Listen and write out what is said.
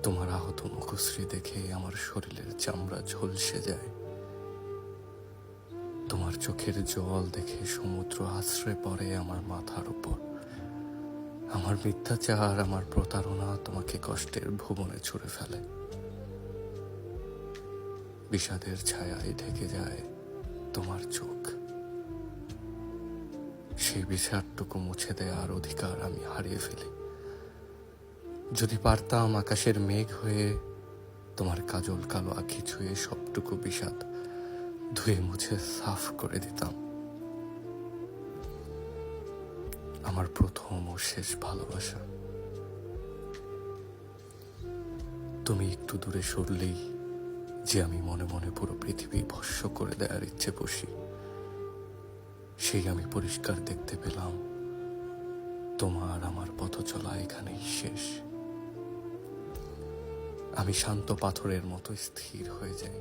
তোমার আহত মুখশ্রী দেখে আমার শরীরের চামড়া ঝলসে যায়। তোমার চোখের জল দেখে সমুদ্র আশ্রয় পড়ে আমার মাথার উপর। আমার মিথ্যাচার, আমার প্রতারণা তোমাকে কষ্টের ভুবনে ছুঁড়ে ফেলে। বিষাদের ছায়ায় ঢেকে যায় তোমার চোখ। সেই বিষাদটুকু মুছে দেওয়ার অধিকার আমি হারিয়ে ফেলি। যদি পারতাম আকাশের মেঘ হয়ে তোমার কাজল কালো আঁখি ছুঁয়ে সবটুকু বিষাদ ধুয়ে মুছে সাফ করে দিতাম। আমার প্রথম ও শেষ ভালোবাসা। তুমি একটু দূরে সরলেই যে আমি মনে মনে পুরো পৃথিবী ভস্য করে দেওয়ার ইচ্ছে বসি, সেই আমি পরিষ্কার দেখতে পেলাম তোমার আমার পথ চলা এখানেই শেষ। আমি শান্ত পাথরের মতো স্থির হয়ে যাই।